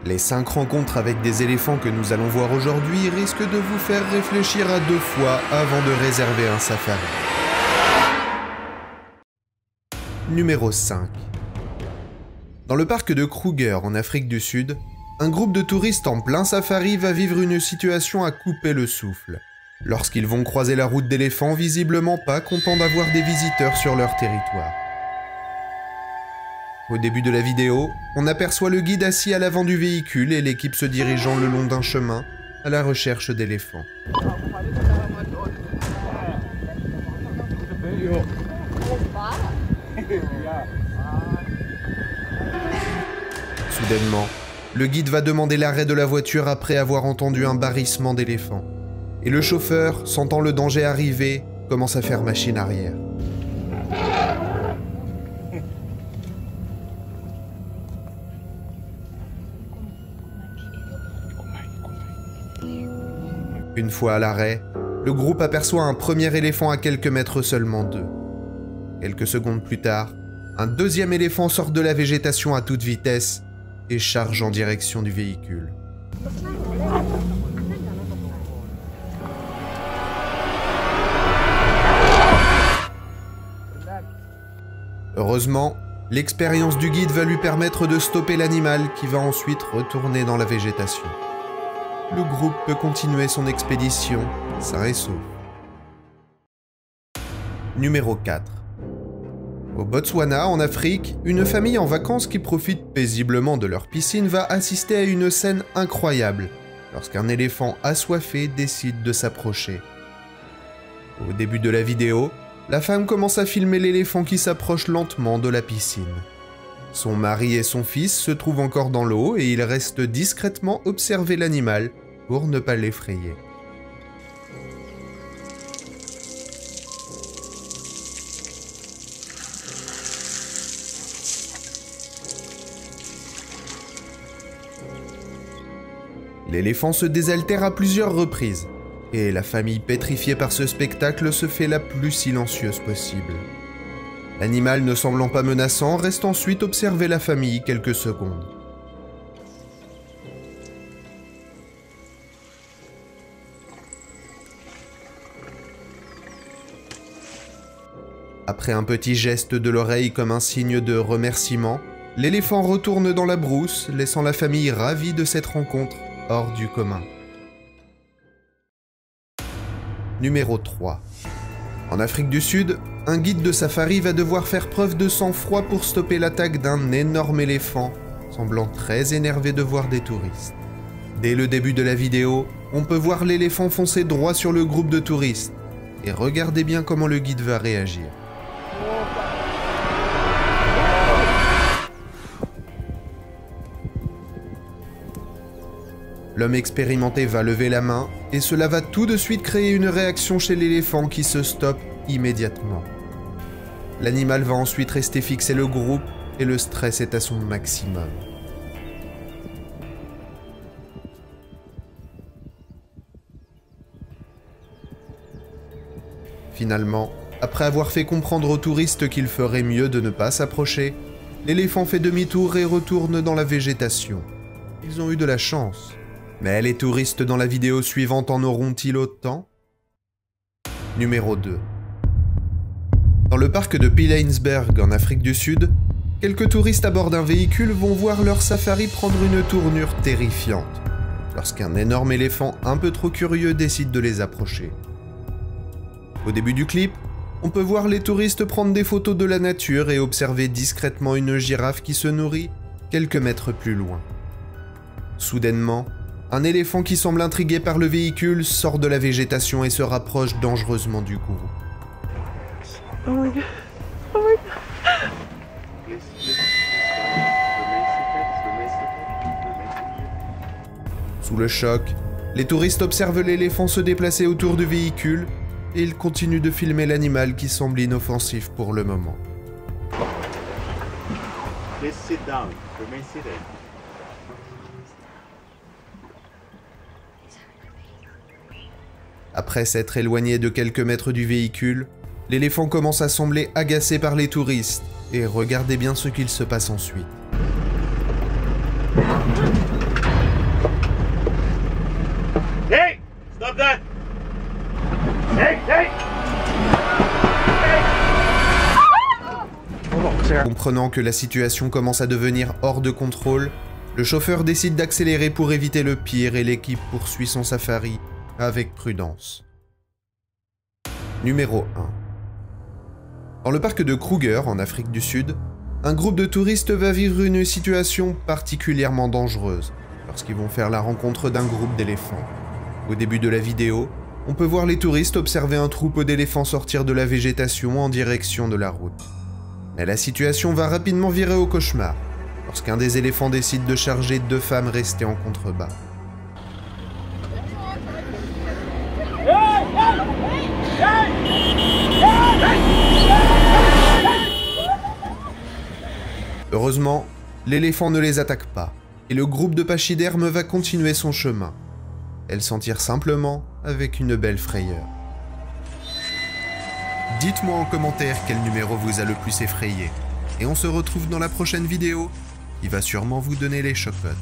Les 5 rencontres avec des éléphants que nous allons voir aujourd'hui risquent de vous faire réfléchir à 2 fois avant de réserver un safari. Numéro 5. Dans le parc de Kruger en Afrique du Sud, un groupe de touristes en plein safari va vivre une situation à couper le souffle, lorsqu'ils vont croiser la route d'éléphants visiblement pas contents d'avoir des visiteurs sur leur territoire. Au début de la vidéo, on aperçoit le guide assis à l'avant du véhicule et l'équipe se dirigeant le long d'un chemin à la recherche d'éléphants. Soudainement, le guide va demander l'arrêt de la voiture après avoir entendu un barrissement d'éléphants. Et le chauffeur, sentant le danger arriver, commence à faire machine arrière. Une fois à l'arrêt, le groupe aperçoit un premier éléphant à quelques mètres seulement d'eux. Quelques secondes plus tard, un deuxième éléphant sort de la végétation à toute vitesse et charge en direction du véhicule. Heureusement, l'expérience du guide va lui permettre de stopper l'animal qui va ensuite retourner dans la végétation. Le groupe peut continuer son expédition sain et sauf. Numéro 4. Au Botswana, en Afrique, une famille en vacances qui profite paisiblement de leur piscine va assister à une scène incroyable lorsqu'un éléphant assoiffé décide de s'approcher. Au début de la vidéo, la femme commence à filmer l'éléphant qui s'approche lentement de la piscine. Son mari et son fils se trouvent encore dans l'eau et ils restent discrètement observer l'animal pour ne pas l'effrayer. L'éléphant se désaltère à plusieurs reprises, et la famille pétrifiée par ce spectacle se fait la plus silencieuse possible. L'animal ne semblant pas menaçant reste ensuite observer la famille quelques secondes. Après un petit geste de l'oreille comme un signe de remerciement, l'éléphant retourne dans la brousse, laissant la famille ravie de cette rencontre hors du commun. Numéro 3. En Afrique du Sud, un guide de safari va devoir faire preuve de sang-froid pour stopper l'attaque d'un énorme éléphant, semblant très énervé de voir des touristes. Dès le début de la vidéo, on peut voir l'éléphant foncer droit sur le groupe de touristes. Et regardez bien comment le guide va réagir. L'homme expérimenté va lever la main, et cela va tout de suite créer une réaction chez l'éléphant qui se stoppe immédiatement. L'animal va ensuite rester fixé le groupe, et le stress est à son maximum. Finalement, après avoir fait comprendre aux touristes qu'il ferait mieux de ne pas s'approcher, l'éléphant fait demi-tour et retourne dans la végétation. Ils ont eu de la chance. Mais les touristes dans la vidéo suivante en auront-ils autant? Numéro 2. Dans le parc de Pilanesberg en Afrique du Sud, quelques touristes à bord d'un véhicule vont voir leur safari prendre une tournure terrifiante, lorsqu'un énorme éléphant un peu trop curieux décide de les approcher. Au début du clip, on peut voir les touristes prendre des photos de la nature et observer discrètement une girafe qui se nourrit quelques mètres plus loin. Soudainement, un éléphant qui semble intrigué par le véhicule sort de la végétation et se rapproche dangereusement du groupe. Oh my god. Oh my god. Sous le choc, les touristes observent l'éléphant se déplacer autour du véhicule et ils continuent de filmer l'animal qui semble inoffensif pour le moment. Please sit down. Remain seated. Après s'être éloigné de quelques mètres du véhicule, l'éléphant commence à sembler agacé par les touristes, et regardez bien ce qu'il se passe ensuite. Comprenant que la situation commence à devenir hors de contrôle, le chauffeur décide d'accélérer pour éviter le pire et l'équipe poursuit son safari avec prudence. Numéro 1. Dans le parc de Kruger, en Afrique du Sud, un groupe de touristes va vivre une situation particulièrement dangereuse lorsqu'ils vont faire la rencontre d'un groupe d'éléphants. Au début de la vidéo, on peut voir les touristes observer un troupeau d'éléphants sortir de la végétation en direction de la route. Mais la situation va rapidement virer au cauchemar lorsqu'un des éléphants décide de charger 2 femmes restées en contrebas. Heureusement, l'éléphant ne les attaque pas, et le groupe de pachydermes va continuer son chemin. Elles s'en tirent simplement avec une belle frayeur. Dites-moi en commentaire quel numéro vous a le plus effrayé, et on se retrouve dans la prochaine vidéo, qui va sûrement vous donner les chocottes.